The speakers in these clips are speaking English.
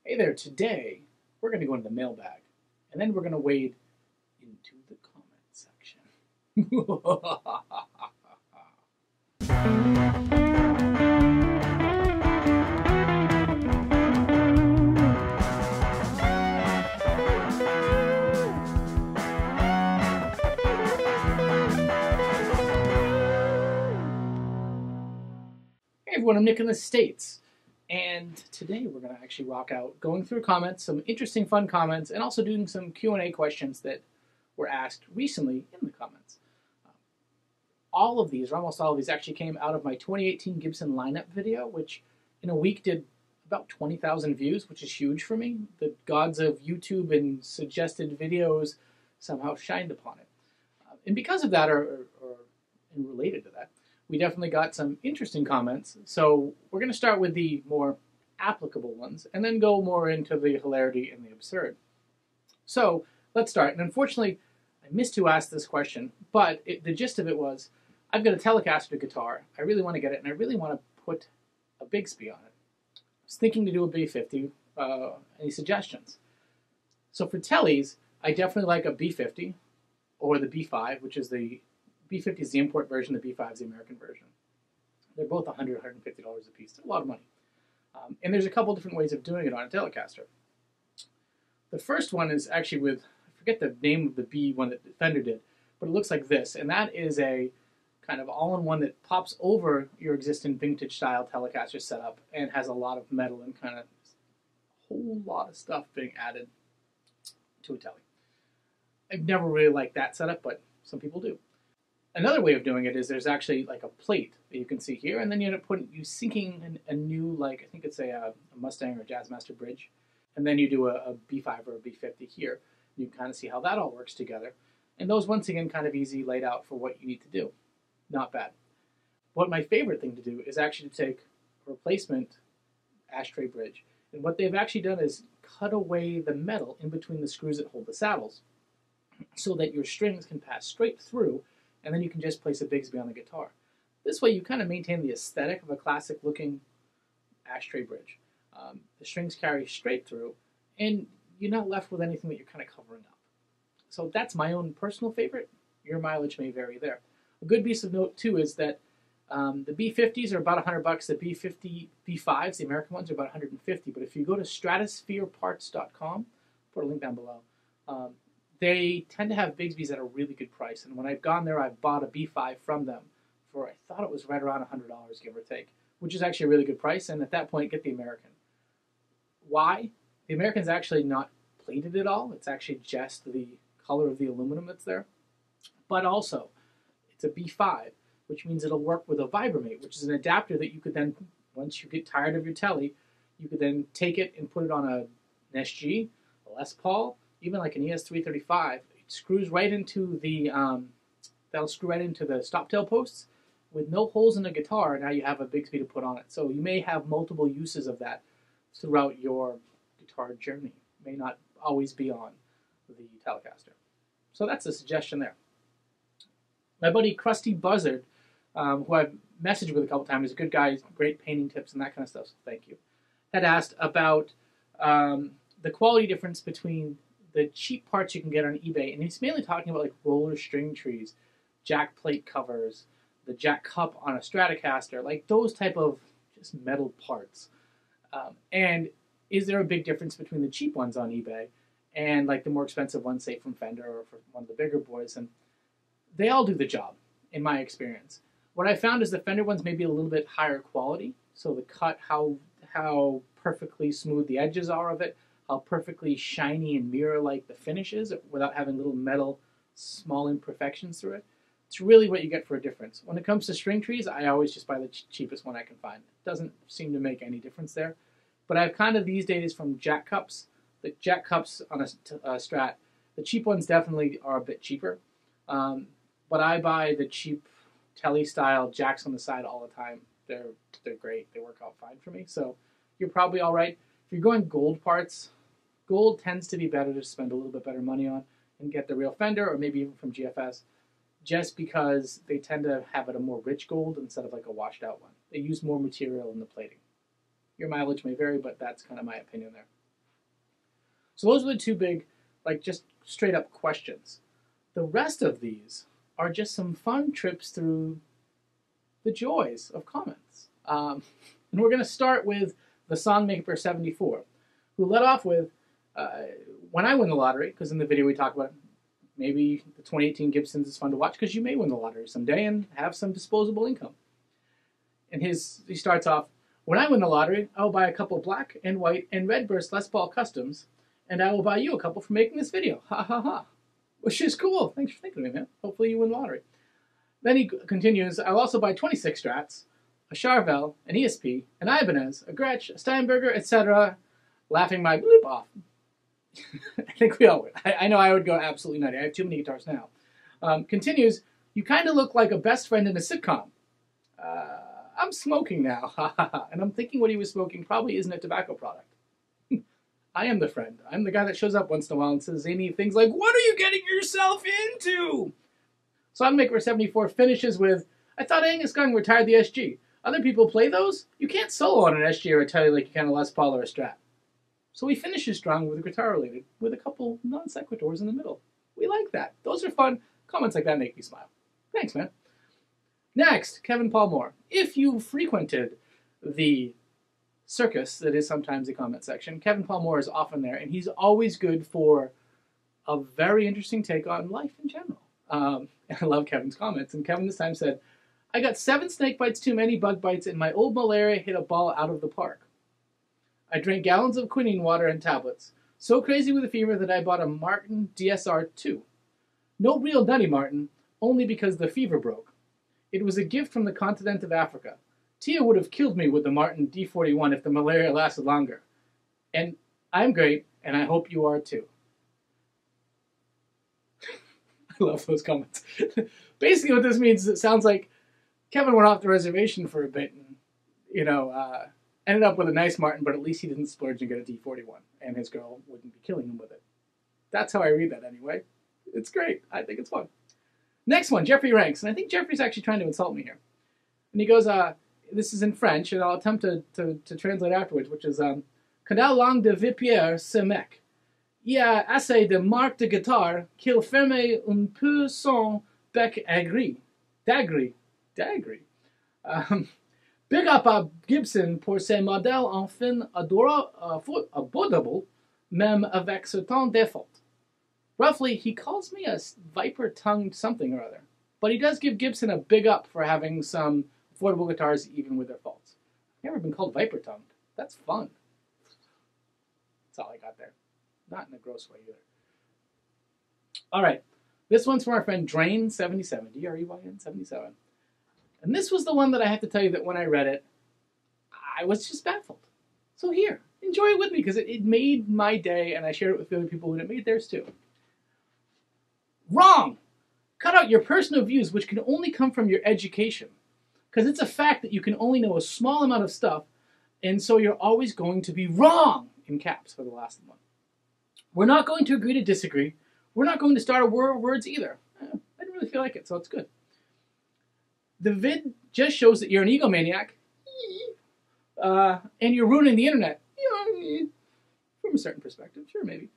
Hey there, today we're going to go into the mailbag and then we're going to wade into the comment section. Hey everyone, I'm Nick in the States. And today we're going to actually rock out going through comments, some interesting fun comments, and also doing some Q&A questions that were asked recently in the comments. All of these, or almost all of these, actually came out of my 2018 Gibson lineup video, which in a week did about 20,000 views, which is huge for me. The gods of YouTube and suggested videos somehow shined upon it. And because of that, or related to that, we definitely got some interesting comments. So we're going to start with the more applicable ones and then go more into the hilarity and the absurd. So let's start. And unfortunately, I missed who asked this question, but the gist of it was, I've got a Telecaster guitar. I really want to get it, and I really want to put a Bigsby on it. I was thinking to do a B50. Any suggestions? So for Teles, I definitely like a B50 or the B5, which is the B50 is the import version, the B5 is the American version. They're both $100, $150 a piece. They're a lot of money. And there's a couple different ways of doing it on a Telecaster. The first one is actually with, I forget the name of the B one that Fender did, but it looks like this. And that is a kind of all-in-one that pops over your existing vintage-style Telecaster setup and has a lot of metal and kind of a whole lot of stuff being added to a Tele. I've never really liked that setup, but some people do. Another way of doing it is there's actually like a plate that you can see here, and then you end up sinking a new, like I think it's a Mustang or Jazzmaster bridge, and then you do a B5 or a B50 here. You can kind of see how that all works together. And those, once again, kind of easy, laid out for what you need to do. Not bad. What my favorite thing to do is actually to take a replacement ashtray bridge, and what they've actually done is cut away the metal in between the screws that hold the saddles so that your strings can pass straight through, and then you can just place a Bigsby on the guitar. This way you kind of maintain the aesthetic of a classic looking ashtray bridge. The strings carry straight through, and you're not left with anything that you're kind of covering up. So that's my own personal favorite. Your mileage may vary there. A good piece of note too is that the B50s are about $100. The B5s, the American ones, are about $150. But if you go to stratosphereparts.com, put a link down below, they tend to have Bigsby's at a really good price. And when I've gone there, I've bought a B5 from them for, I thought it was right around $100, give or take, which is actually a really good price. And at that point, get the American. Why? The American's actually not plated at all. It's actually just the color of the aluminum that's there. But also, it's a B5, which means it'll work with a Vibramate, which is an adapter that you could then, once you get tired of your Tele, you could then take it and put it on an SG, a Les Paul, even like an ES335. It screws right into the, that'll screw right into the stop tail posts with no holes in the guitar, and now you have a Bigsby to put on it. So you may have multiple uses of that throughout your guitar journey. It may not always be on the Telecaster. So that's a suggestion there. My buddy Krusty Buzzard, who I've messaged with a couple times, is a good guy, great painting tips and that kind of stuff, so thank you, had asked about the quality difference between the cheap parts you can get on eBay, and he's mainly talking about like roller string trees, jack plate covers, the jack cup on a Stratocaster, like those type of just metal parts. And is there a big difference between the cheap ones on eBay and like the more expensive ones, say from Fender or from one of the bigger boys? And they all do the job, in my experience. What I found is the Fender ones may be a little bit higher quality, so the cut, how perfectly smooth the edges are of it, how perfectly shiny and mirror-like the finish is without having little metal, small imperfections through it. It's really what you get for a difference. When it comes to string trees, I always just buy the cheapest one I can find. It doesn't seem to make any difference there. But I've kind of these days from jack cups, the jack cups on a Strat, the cheap ones definitely are a bit cheaper. But I buy the cheap Tele-style jacks on the side all the time. They're great. They work out fine for me. So you're probably all right. If you're going gold parts, gold tends to be better to spend a little bit better money on and get the real Fender or maybe even from GFS, just because they tend to have it a more rich gold instead of like a washed out one. They use more material in the plating. Your mileage may vary, but that's kind of my opinion there. So those are the two big, like, just straight up questions. The rest of these are just some fun trips through the joys of comments. And we're going to start with the Songmaker74, who led off with, when I win the lottery, because in the video we talk about maybe the 2018 Gibsons is fun to watch because you may win the lottery someday and have some disposable income. And he starts off, when I win the lottery, I will buy a couple black and white and red burst Les Paul customs, and I will buy you a couple for making this video. Ha ha ha. Which is cool. Thanks for thinking of me, man. Hopefully you win the lottery. Then he continues, I'll also buy 26 Strats, a Charvel, an ESP, an Ibanez, a Gretsch, a Steinberger, etc. Laughing my bloop off. I think we all would. I know I would go absolutely nutty. I have too many guitars now. Continues, you kind of look like a best friend in a sitcom. I'm smoking now. And I'm thinking what he was smoking probably isn't a tobacco product. I am the friend. I'm the guy that shows up once in a while and says zany things like, what are you getting yourself into? Songmaker74 finishes with, I thought Angus Young retired the SG. Other people play those? You can't solo on an SG or a Tele like you can a Les Paul or a Strat. So he finishes strong with a guitar related, with a couple non sequiturs in the middle. We like that. Those are fun. Comments like that make me smile. Thanks, man. Next, Kevin Paul Moore. If you frequented the circus that is sometimes the comment section, Kevin Paul Moore is often there, and he's always good for a very interesting take on life in general. I love Kevin's comments, and Kevin this time said, I got 7 snake bites too many bug bites, and my old malaria hit a ball out of the park. I drank gallons of quinine water and tablets. So crazy with a fever that I bought a Martin DSR-2. No real nutty Martin, only because the fever broke. It was a gift from the continent of Africa. Tia would have killed me with the Martin D41 if the malaria lasted longer. And I'm great, and I hope you are too. I love those comments. Basically what this means is it sounds like Kevin went off the reservation for a bit and, ended up with a nice Martin, but at least he didn't splurge and get a D41, and his girl wouldn't be killing him with it. That's how I read that anyway. It's great. I think it's fun. Next one, Geoffrey Ranks, and I think Geoffrey's actually trying to insult me here. And he goes, this is in French, and I'll attempt to translate afterwards, which is, Quand la langue de vipère se mec, il y a assez de marques de guitare qu'il ferme un peu son bec aigri. Dagri. Big up à Gibson pour ses modèles enfin abordables, même avec ce temps default. Roughly, he calls me a viper-tongued something or other, but he does give Gibson a big up for having some affordable guitars even with their faults. I've never been called viper-tongued. That's fun. That's all I got there. Not in a gross way either. All right. This one's from our friend Drain77, D-R-E-Y-N 77. And this was the one that I have to tell you that when I read it, I was just baffled. So here, enjoy it with me because it made my day, and I shared it with other people, and it made theirs too. Wrong! Cut out your personal views, which can only come from your education. Because it's a fact that you can only know a small amount of stuff, and so you're always going to be wrong, in caps for the last one. We're not going to agree to disagree. We're not going to start a war of words either. I didn't really feel like it, so it's good. The vid just shows that you're an egomaniac, and you're ruining the internet. From a certain perspective, sure, maybe.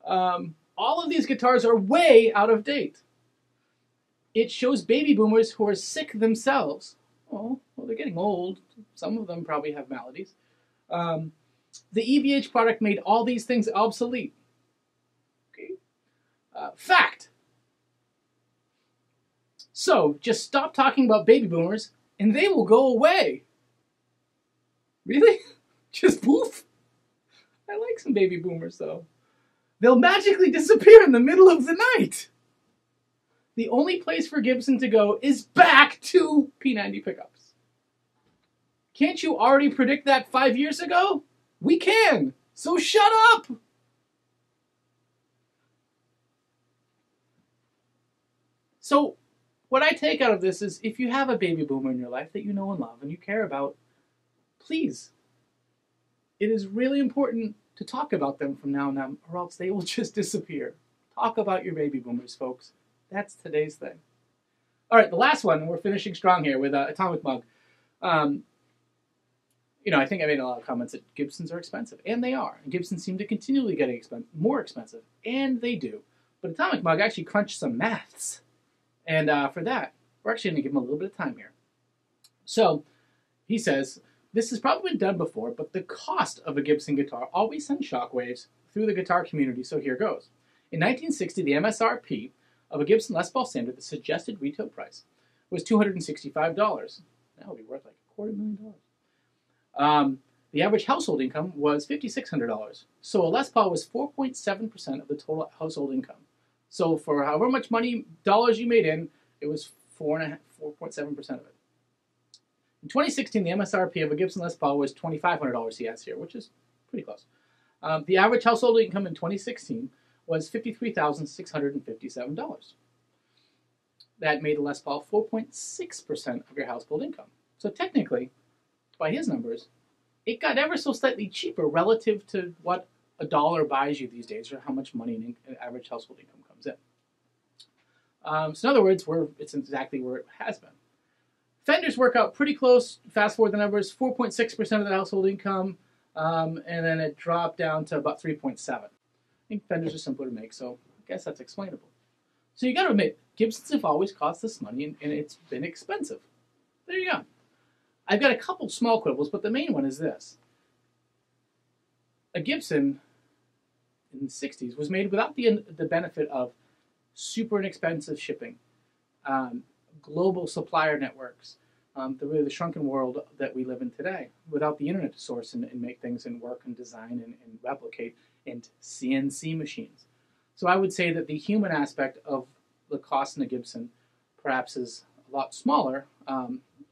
All of these guitars are way out of date. It shows baby boomers who are sick themselves. Oh, well, they're getting old. Some of them probably have maladies. The EVH product made all these things obsolete. Okay. Fact. So, just stop talking about baby boomers, and they will go away. Really? Just poof? I like some baby boomers, though. They'll magically disappear in the middle of the night. The only place for Gibson to go is back to P90 pickups. Can't you already predict that 5 years ago? We can! So shut up! So, what I take out of this is, if you have a baby boomer in your life that you know and love and you care about, please, it is really important to talk about them from now on, or else they will just disappear. Talk about your baby boomers, folks. That's today's thing. All right, the last one, and we're finishing strong here with Atomic Mug. I think I made a lot of comments that Gibsons are expensive, and they are. And Gibsons seem to continually get more expensive, and they do. But Atomic Mug actually crunched some maths, and for that, we're actually going to give him a little bit of time here. So, he says, this has probably been done before, but the cost of a Gibson guitar always sends shockwaves through the guitar community, so here goes. In 1960, the MSRP of a Gibson Les Paul Standard, the suggested retail price, was $265. Now it would be worth like $250,000. The average household income was $5,600. So a Les Paul was 4.7% of the total household income. So for however much dollars you made in, it was 4.7% of it. In 2016, the MSRP of a Gibson Les Paul was $2,500 he has here, which is pretty close. The average household income in 2016 was $53,657. That made a Les Paul 4.6% of your household income. So technically, by his numbers, it got ever so slightly cheaper relative to what a dollar buys you these days, or how much money an average household income comes in. So in other words, it's exactly where it has been. Fenders work out pretty close. Fast forward the numbers, 4.6% of the household income, and then it dropped down to about 3.7. I think Fenders are simpler to make, so I guess that's explainable. So you got to admit, Gibsons have always cost this money, and it's been expensive. There you go. I've got a couple small quibbles, but the main one is this. A Gibson in the 60s was made without the benefit of super inexpensive shipping, global supplier networks, the shrunken world that we live in today, without the internet to source and make things and work and design and replicate, and CNC machines. So I would say that the human aspect of the cost in a Gibson perhaps is a lot smaller,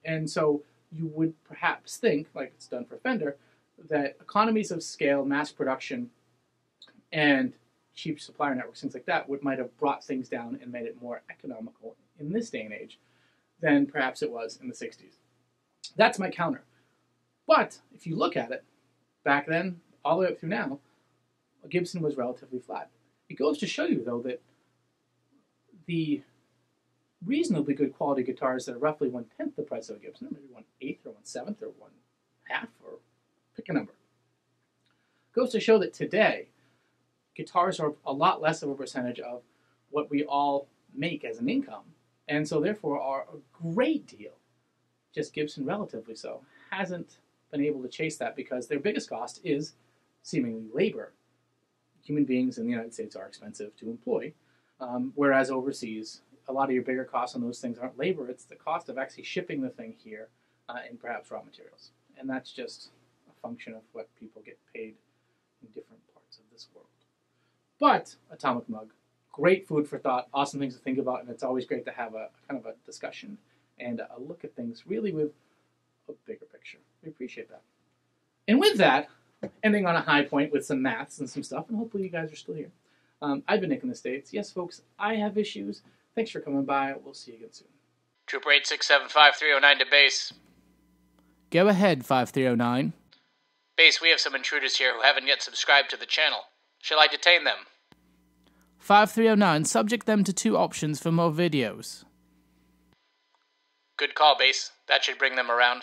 and so you would perhaps think, like it's done for Fender, that economies of scale, mass production, and cheap supplier networks, things like that, might have brought things down and made it more economical in this day and age than perhaps it was in the 60s. That's my counter. But if you look at it, back then, all the way up through now, a Gibson was relatively flat. It goes to show you, though, that the reasonably good quality guitars that are roughly 1/10 the price of a Gibson, maybe 1/8 or 1/7 or 1/2, or pick a number, goes to show that today, guitars are a lot less of a percentage of what we all make as an income, and so therefore are a great deal. Just Gibson, relatively so, hasn't been able to chase that because their biggest cost is seemingly labor. Human beings in the United States are expensive to employ, whereas overseas, a lot of your bigger costs on those things aren't labor, it's the cost of actually shipping the thing here and perhaps raw materials. And that's just a function of what people get paid in different parts of this world. But Atomic Mug, great food for thought, awesome things to think about, and it's always great to have a kind of a discussion and a look at things really with a bigger picture. We appreciate that. And with that, ending on a high point with some maths and some stuff, and hopefully you guys are still here. I've been Nick in the States. Yes, folks, I have issues. Thanks for coming by. We'll see you again soon. Trooper 8675309 to base. Go ahead, 5309. Base, we have some intruders here who haven't yet subscribed to the channel. Shall I detain them? 5309, subject them to 2 options for more videos. Good call, Base. That should bring them around.